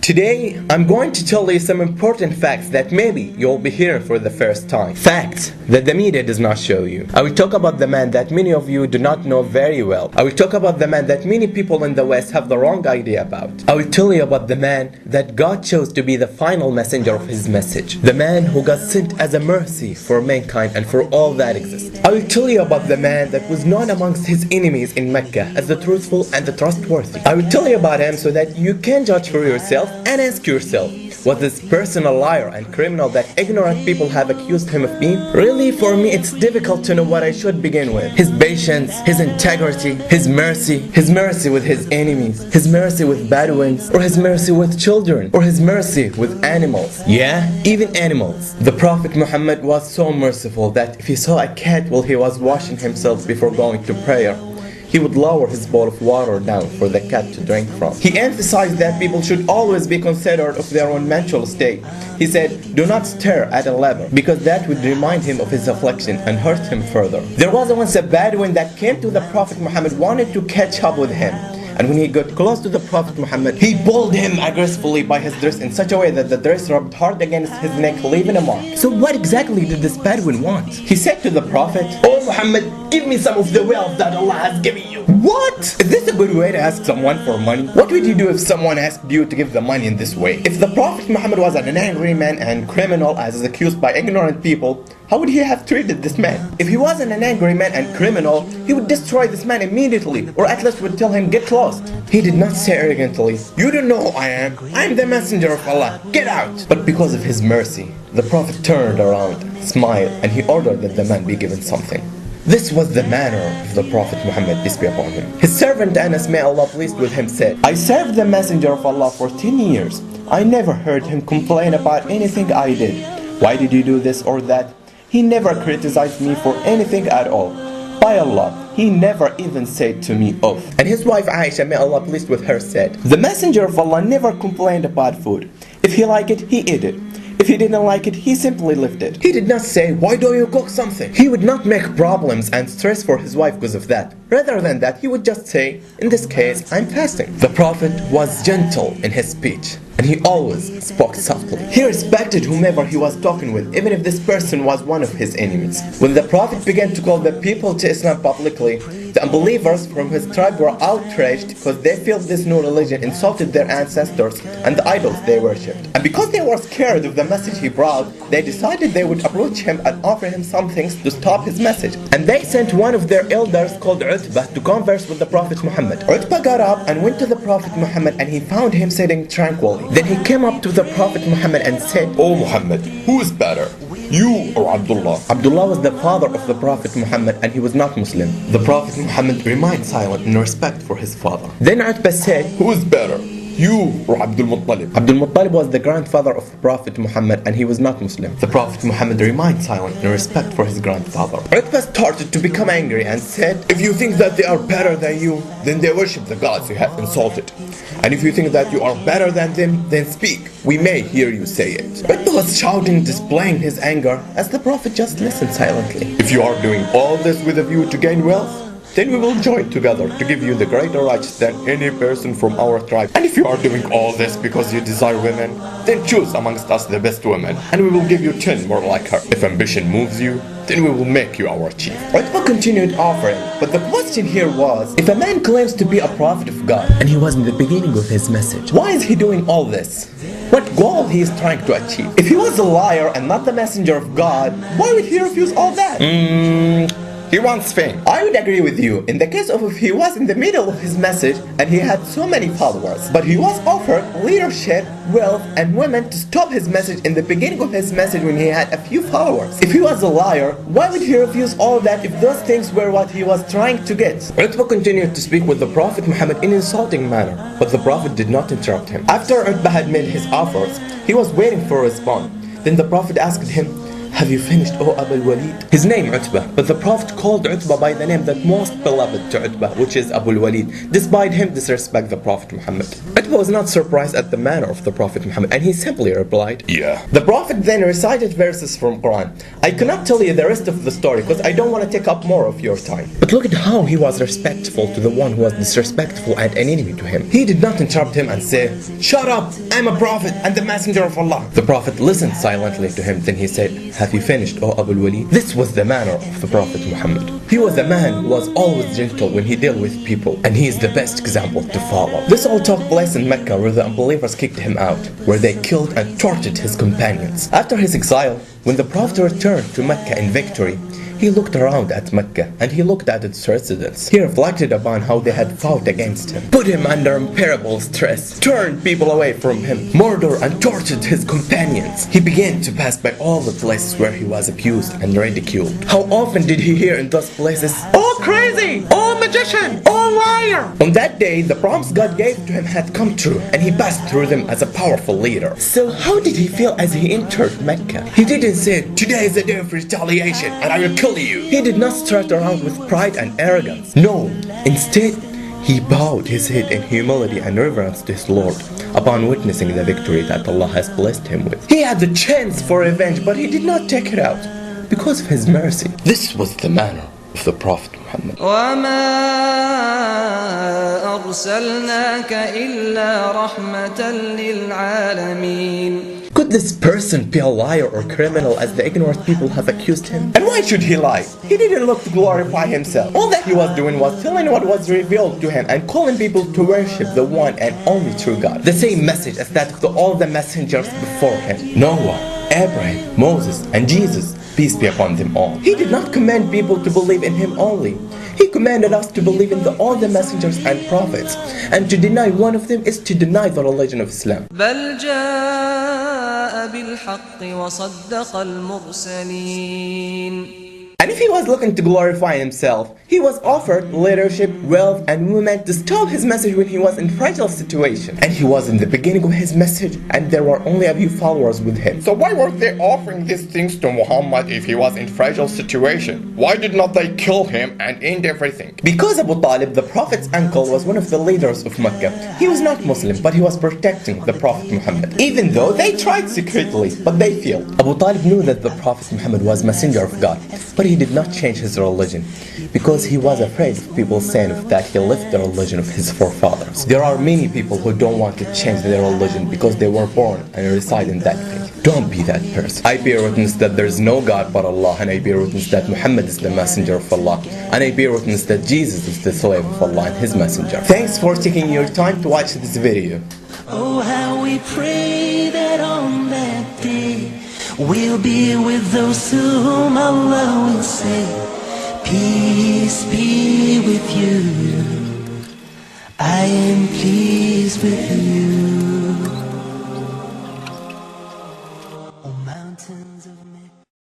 Today, I'm going to tell you some important facts that maybe you'll be hearing for the first time. Facts that the media does not show you. I will talk about the man that many of you do not know very well. I will talk about the man that many people in the West have the wrong idea about. I will tell you about the man that God chose to be the final messenger of his message. The man who got sent as a mercy for mankind and for all that exists. I will tell you about the man that was known amongst his enemies in Mecca as the truthful and the trustworthy. I will tell you about him so that you can judge for yourself and ask yourself, was this person a liar and criminal that ignorant people have accused him of being? Really, for me, it's difficult to know what I should begin with. His patience, his integrity, his mercy with his enemies, his mercy with Bedouins, or his mercy with children, or his mercy with animals. Yeah, even animals. The Prophet Muhammad was so merciful that if he saw a cat while he was washing himself before going to prayer, he would lower his bowl of water down for the cat to drink from. He emphasized that people should always be considerate of their own mental state. He said, do not stare at a lever, because that would remind him of his affliction and hurt him further. There was once a Bedouin that came to the Prophet Muhammad, wanted to catch up with him. And when he got close to the Prophet Muhammad, he pulled him aggressively by his dress in such a way that the dress rubbed hard against his neck, leaving a mark. So what exactly did this Bedouin want? He said to the Prophet, "Oh Muhammad, give me some of the wealth that Allah has given you." What? Is this a good way to ask someone for money? What would you do if someone asked you to give the money in this way? If the Prophet Muhammad was an angry man and criminal as is accused by ignorant people, how would he have treated this man? If he wasn't an angry man and criminal, he would destroy this man immediately, or at least would tell him, get lost. He did not say arrogantly, "You don't know who I am. I am the messenger of Allah. Get out." But because of his mercy, the Prophet turned around, smiled, and he ordered that the man be given something. This was the manner of the Prophet Muhammad, peace be upon him. His servant Anas, may Allah pleased with him, said, I served the messenger of Allah for 10 years. I never heard him complain about anything I did. Why did you do this or that? He never criticized me for anything at all. By Allah, he never even said to me off. And his wife Aisha, may Allah pleased with her, said, the messenger of Allah never complained about food. If he liked it, he ate it. If he didn't like it, he simply left it. He did not say, why don't you cook something? He would not make problems and stress for his wife because of that. Rather than that, he would just say, in this case, I'm fasting. The Prophet was gentle in his speech, and he always spoke softly. He respected whomever he was talking with, even if this person was one of his enemies. When the Prophet began to call the people to Islam publicly, the unbelievers from his tribe were outraged because they felt this new religion insulted their ancestors and the idols they worshipped. And because they were scared of the message he brought, they decided they would approach him and offer him some things to stop his message. And they sent one of their elders called Utbah to converse with the Prophet Muhammad. Utbah got up and went to the Prophet Muhammad, and he found him sitting tranquilly. Then he came up to the Prophet Muhammad and said, "O Muhammad, who is better, you or Abdullah?" Abdullah was the father of the Prophet Muhammad, and he was not Muslim. The Prophet Muhammad remained silent in respect for his father. Then Utbah said, "Who is better, you or Abdul Muttalib?" Abdul Muttalib was the grandfather of the Prophet Muhammad, and he was not Muslim. The Prophet Muhammad remained silent in respect for his grandfather. Utbah started to become angry and said, "If you think that they are better than you, then they worship the gods you have insulted. And if you think that you are better than them, then speak. We may hear you say it." Utbah was shouting, displaying his anger, as the Prophet just listened silently. "If you are doing all this with a view to gain wealth, then we will join together to give you the greater rights than any person from our tribe. And if you are doing all this because you desire women, then choose amongst us the best woman, and we will give you 10 more like her. If ambition moves you, then we will make you our chief." Utbah continued offering, but the question here was, if a man claims to be a prophet of God, and he was in the beginning of his message, why is he doing all this? What goal he is trying to achieve? If he was a liar and not the messenger of God, why would he refuse all that? He wants fame. I would agree with you in the case of if he was in the middle of his message and he had so many followers. But he was offered leadership, wealth, and women to stop his message in the beginning of his message when he had a few followers. If he was a liar, why would he refuse all that if those things were what he was trying to get? Utbah continued to speak with the Prophet Muhammad in an insulting manner, but the Prophet did not interrupt him. After Utbah had made his offers, he was waiting for a response. Then the Prophet asked him, Have you finished, O Abu al-Walid? His name Utbah, but the Prophet called Utbah by the name that most beloved to Utbah, which is Abu al-Walid, despite him disrespect the Prophet Muhammad. Utbah was not surprised at the manner of the Prophet Muhammad, and he simply replied, "Yeah." The Prophet then recited verses from Quran. I cannot tell you the rest of the story because I don't want to take up more of your time. But look at how he was respectful to the one who was disrespectful and an enemy to him. He did not interrupt him and say, "Shut up, I'm a prophet and the messenger of Allah." The Prophet listened silently to him, then he said, "Have you finished, O Abu al-Walid?" This was the manner of the Prophet Muhammad. He was a man who was always gentle when he dealt with people, and he is the best example to follow. This all took place in Mecca, where the unbelievers kicked him out, where they killed and tortured his companions. After his exile, when the Prophet returned to Mecca in victory, he looked around at Mecca and he looked at its residents. He reflected upon how they had fought against him, put him under unbearable stress, turned people away from him, murdered and tortured his companions. He began to pass by all the places where he was abused and ridiculed. How often did he hear in those places, "Oh crazy! Oh magician! Oh liar!" On that day, the promise God gave to him had come true, and he passed through them as a powerful leader. So how did he feel as he entered Mecca? He didn't say, "Today is the day of retaliation and I will kill you." He did not strut around with pride and arrogance. No, instead, he bowed his head in humility and reverence to his Lord upon witnessing the victory that Allah has blessed him with. He had the chance for revenge, but he did not take it out because of his mercy. This was the manner of the Prophet Muhammad. وَمَا أَرْسَلْنَاكَ إِلَّا رَحْمَةً لِلْعَالَمِينَ. Could this person be a liar or criminal as the ignorant people have accused him? And why should he lie? He didn't look to glorify himself. All that he was doing was telling what was revealed to him and calling people to worship the one and only true God. The same message as that of all the messengers before him. Noah, Abraham, Moses, and Jesus, peace be upon them all. He did not command people to believe in him only. He commanded us to believe in all the messengers and prophets, and to deny one of them is to deny the religion of Islam. بل جاء بالحق وصدق المرسلين. And if he was looking to glorify himself, he was offered leadership, wealth, and women to stop his message when he was in fragile situation. And he was in the beginning of his message, and there were only a few followers with him. So why were they offering these things to Muhammad if he was in fragile situation? Why did not they kill him and end everything? Because Abu Talib, the Prophet's uncle, was one of the leaders of Mecca. He was not Muslim, but he was protecting the Prophet Muhammad. Even though they tried secretly, but they failed. Abu Talib knew that the Prophet Muhammad was messenger of God, but he did not change his religion because he was afraid of people saying that he left the religion of his forefathers. There are many people who don't want to change their religion because they were born and reside in that faith. Don't be that person. I bear witness that there is no God but Allah, and I bear witness that Muhammad is the messenger of Allah, and I bear witness that Jesus is the slave of Allah and his messenger. Thanks for taking your time to watch this video. Oh, how we pray that on that day we'll be with those to whom Allah will say, peace be with you, I am pleased with you. Oh, mountains of